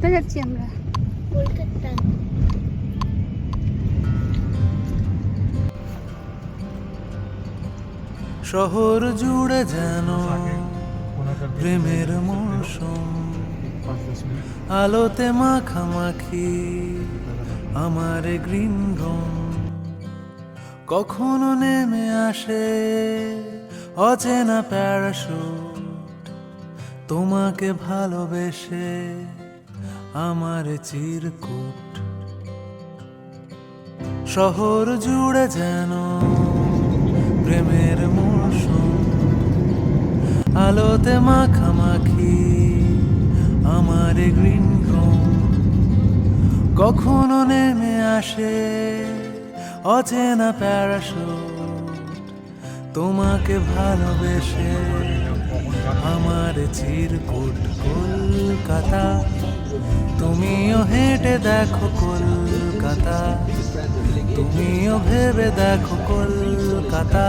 কোথায় যাচ্ছি আমরা? কলকাতা। শহর জুড়ে যেন প্রেমের মৌসুম, আলোতে মাখামাখি আমার গ্রিন রুম। কখনো নেমে আসে অচেনা প্যারাশুট, তোমাকে ভালোবেসে আমার চিরকুট। শহর জুড়ে যেন প্রেমের মৌসুম, আলোতে মাখামাখি আমার গ্রিন রুম। কখনো নেমে আসে অচেনা প্যারাশুট, তোমাকে ভালোবেসে আমার চিরকুট। কলকাতা, তুমিও হেঁটে দেখো কলকাতা, তুমিও ভেবে দেখো কলকাতা,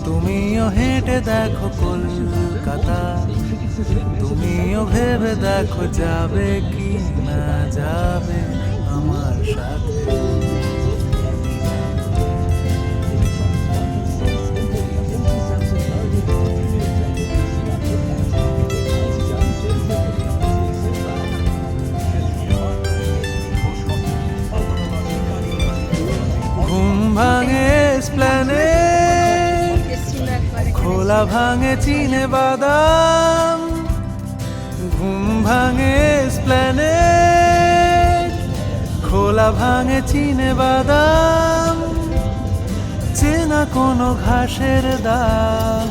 তুমিও হেঁটে দেখো কলকাতা, তুমিও ভেবে দেখো যাবে কি না যাবে আমার সাথে। ঘুম ভাঙে এসপ্ল্যানেড, খোলা ভাঙে চিনে বাদাম। ঘুম ভাঙে এসপ্ল্যানেড, খোলা ভাঙে চিনে বাদাম। চেনা কোনো ঘাসের দাগ,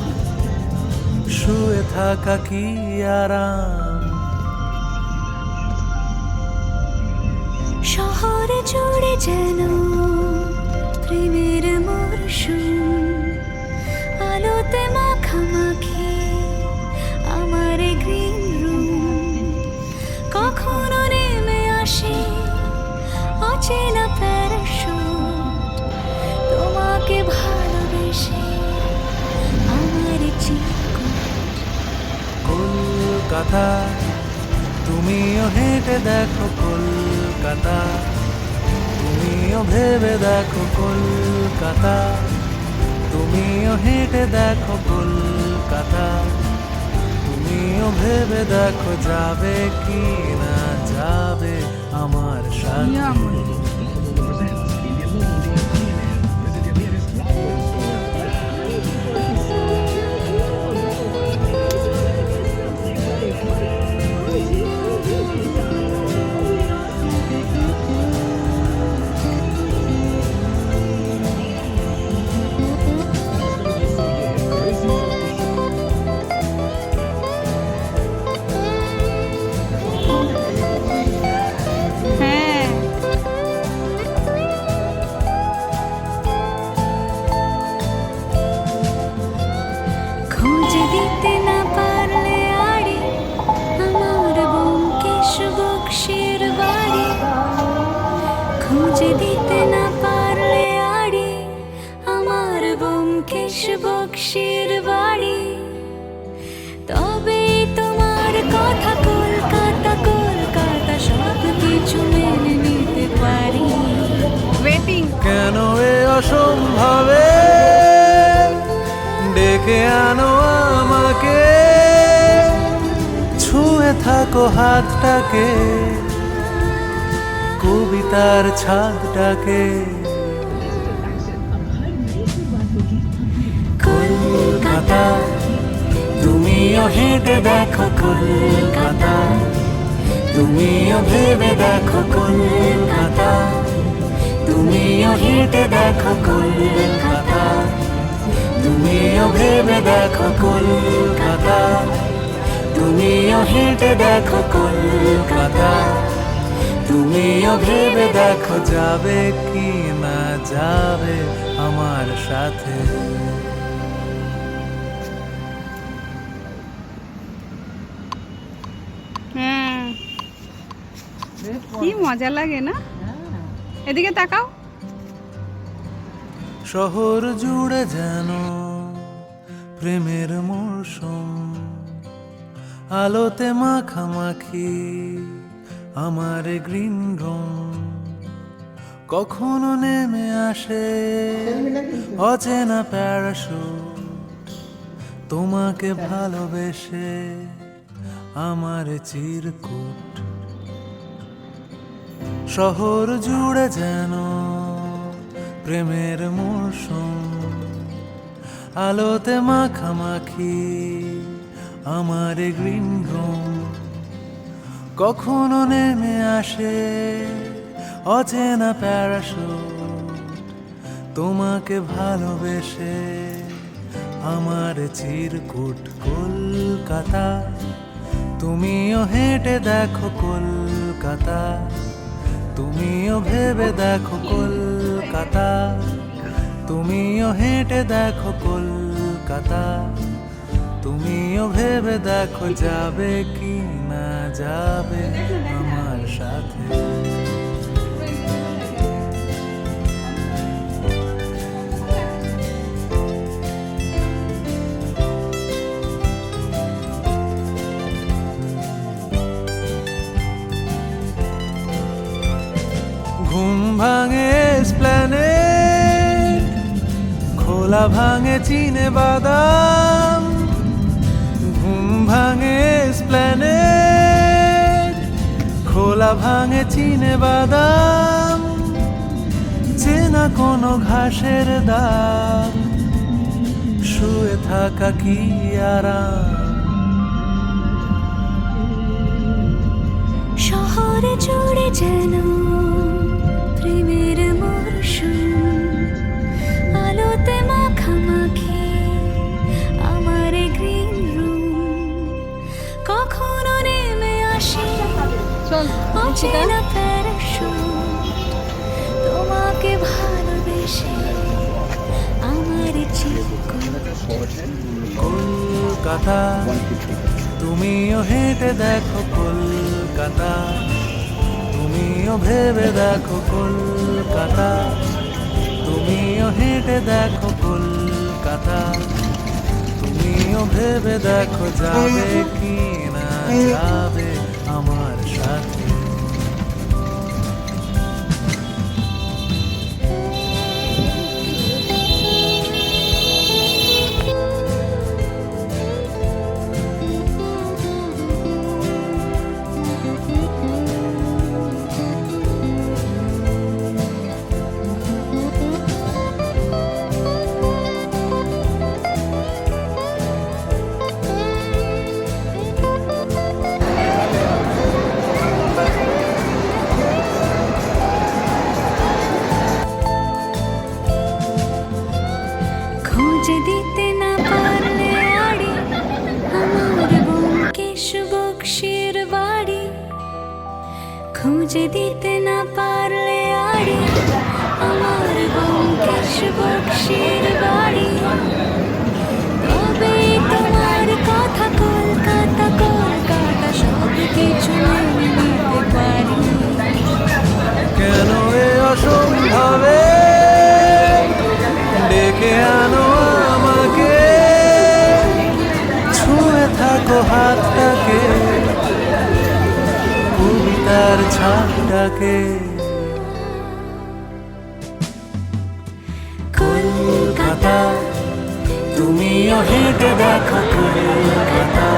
শুয়ে থাকা কি আরাম। শহরে জুড়ে যেন প্রেমের মরশুম, আলোতে মাখামাখি আমার গ্রিন রুম। কখনো নেমে আসে অচেনা প্যারাশুট, তোমাকে ভালোবেসে আমার চিরকুট। কলকাতা, তুমিও হেঁটে দেখো কলকাতা, তুমিও ভেবে দেখো কলকাতা, তুমিও হেঁটে দেখো কলকাতা, তুমিও ভেবে দেখো যাবে কি না যাবে আমার সাথে। খুঁজে দিতে না পারলে আড়ি আমার ব্যোমকেশ বক্সির বাড়ি। খুঁজে দিতে না পারলে আড়ি আমার ব্যোমকেশ বক্সির বাড়ি। তবে তোমার কথা কলকাতা, কলকাতা সব কিছু মেনে নিতে পারি। ওয়েটিং। কেন এ অসম্ভবে ডেকে আনো আমাকে, ছুঁয়ে থাকো হাতটাকে, কবিতার ছাদটাকে। কলকাতা, তুমিও হেঁটে দেখো কলকাতা, তুমিও ভেবে দেখো কলকাতা, তুমিও হেঁটে দেখো কলকাতা, তুমিও ভেবে দেখো কলকাতা, তুমিও হেঁটে দেখো কলকাতা, তুমিও ভেবে দেখো যাবে কি না যাবে আমার সাথে। হ্যাঁ, কি মজা লাগে না? এদিকে তাকাও। শহর জুড়ে যেন প্রেমের মৌসুম, আলোতে মাখামাখি আমার গ্রিন রুম, কখনো নেমে আসে অচেনা প্যারাশুট, তোমাকে ভালোবেসে আমার চিরকুট। শহর জুড়ে যেন প্রেমের মরশুম, আলোতে মাখামাখি আমার গ্রিন রুম, কখনো নেমে আসে অচেনা প্যারাশুট, তোমাকে ভালোবেসে আমার চিরকুট। কলকাতা তুমিও হেঁটে দেখো কলকাতা, তুমিও ভেবে দেখো কলকাতা, তুমিও হেঁটে দেখো কলকাতা, তুমিও ভেবে দেখো যাবে কি না যাবে আমার সাথে। ঘুম ভাঙে এসপ্ল্যানেড, খোলা ভাঙে চিনে বাদাম, ঘুম ভাঙে এসপ্ল্যানেড, খোলা ভাঙে চিনে বাদাম, চেনা কোনো ঘাসের দাগ, শুয়ে থাকা কি আরাম। শহরে জুড়ে যেন প্রেমের মরশুম, আলোতে মাখামাখি আমার গ্রিন রুম, কখনো নেমে আসে অচেনা প্যারাশুট, তোমাকে ভালোবেসে আমার চিরকুট। কলকাতা তুমিও হেঁটে দেখো কলকাতা, তুমিও ভেবে দেখো কলকাতা, তুমিও হেঁটে দেখো কলকাতা, তুমিও ভেবে দেখো যাবে কি না যাবে আমার সাথে। খুঁজে দিতে না পারলে আড়ি আমার ব্যোমকেশ বক্সির বাড়ি, খুঁজে দিতে না পারলে আড়ি আমার ব্যোমকেশ বক্সির বাড়ি, তবে তোমার কথা কলকাতা কলকাতা সব কিছু মেনে নিতে পারি। কেন এ অসম্ভবে ডেকে আনো আমাকে, ছুঁয়ে থাকো হাতটাকে, কবিতার ছাপটাকে। কলকাতা তুমিও হেঁটে দেখো কলকাতা,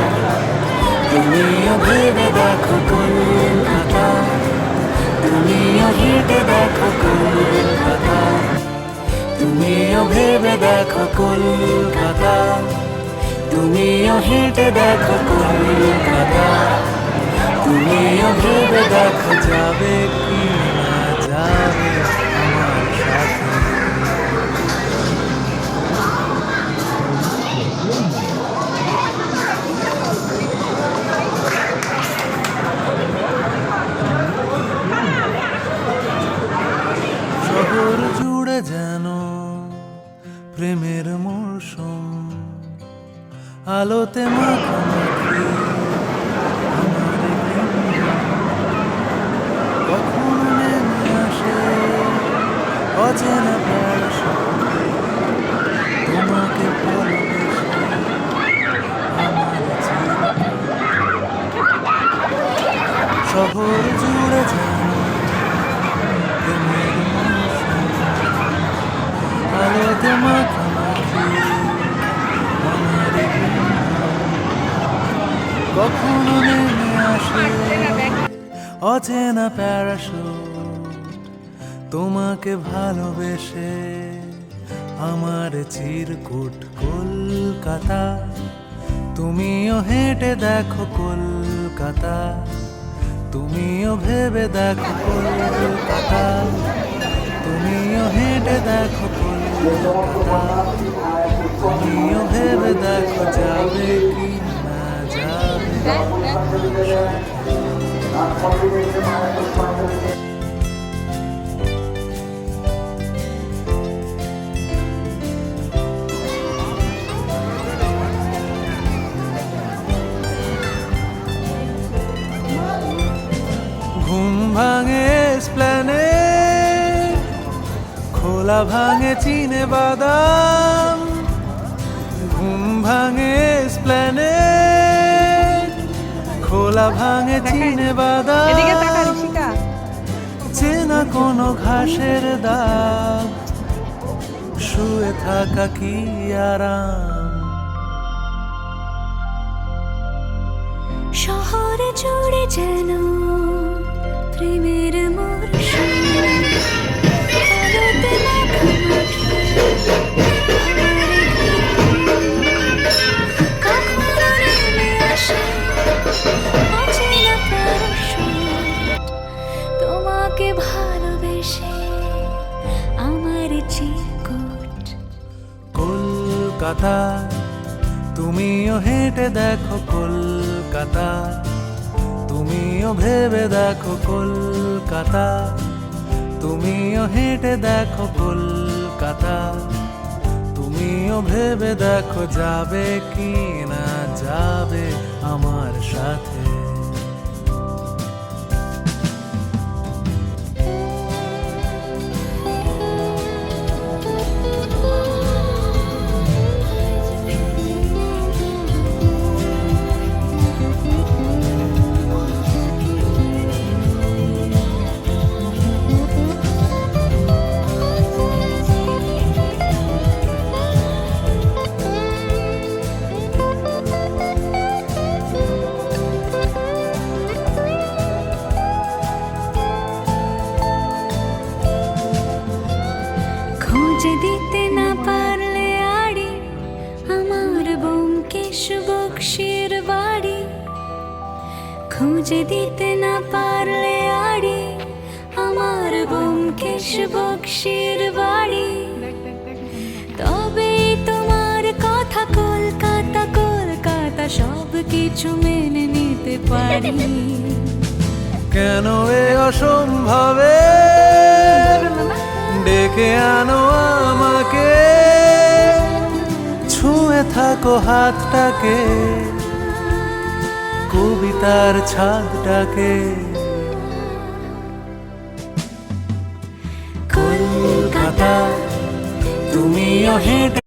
তুমিও ভেবে দেখো কলকাতা, তুমিও হেঁটে দেখো কলকাতা, তুমিও ভেবে দেখো কলকাতা, তুমিও হেঁটে দেখো কলকাতা, তুমিও ভেবে দেখো যাবে কি না যাবে আমার সাথে। শহর জুড়ে যেন প্রেমের মরশুম, আলোতে মাখামাখি আমার কখনো নেমে আসে অচেনা প্যারাশুট, তোমাকে ভালোবেসে আমার চিরকুট। শহর শহর জুড়ে যেন প্রেমের মৌসুম, আলোতে মাখামাখি আমার কখনো নেমে আসে অচেনা প্যারাশুট, তোমাকে ভালোবেসে আমার চিরকুট কলকাতা। তুমিও হেঁটে দেখো কলকাতা, তুমিও ভেবে দেখো কলকাতা, তুমিও হেঁটে দেখো কলকাতা, তুমিও ভেবে দেখো যাবে কি না যাবে। ঘুম ভাঙে এসপ্ল্যানেড, খোলা ভাঙে চিনে বাদাম। ঘুম ভাঙে এসপ্ল্যানেড, খোলা ভাঙে চিনে এদিকে তাকা বাদাম। ঋষিকা। চেনা কোনো ঘাসের দাগ, শুয়ে থাকা কি আরাম। শহরে জুড়ে যেন প্রেমের মরশুম, আলোতে মাখামাখি কখনো নেমে আসে অচেনা প্যারাশুট, তোমাকে ভালোবেসে আমার চিরকুট। কলকাতা, তুমিও হেঁটে দেখো কলকাতা, তুমিও ভেবে দেখো কলকাতা, তুমিও হেঁটে দেখো কলকাতা, তুমিও ভেবে দেখো যাবে কি না যাবে আমার সাথে। খুঁজে দিতে না পারলে আড়ি আমার ব্যোমকেশ বক্সির বাড়ি, খুঁজে দিতে না পারলে আড়ি আমার ব্যোমকেশ বক্সির বাড়ি। তবে তোমার কথা কলকাতা কলকাতা সব কিছু মেনে নিতে পারি। কেন এ অসম্ভবে ডেকে আনো আমাকে, ছুঁয়ে থাকো হাতটাকে, কবিতার ছাদটাকে। কলকাতা, তুমিও হেঁটে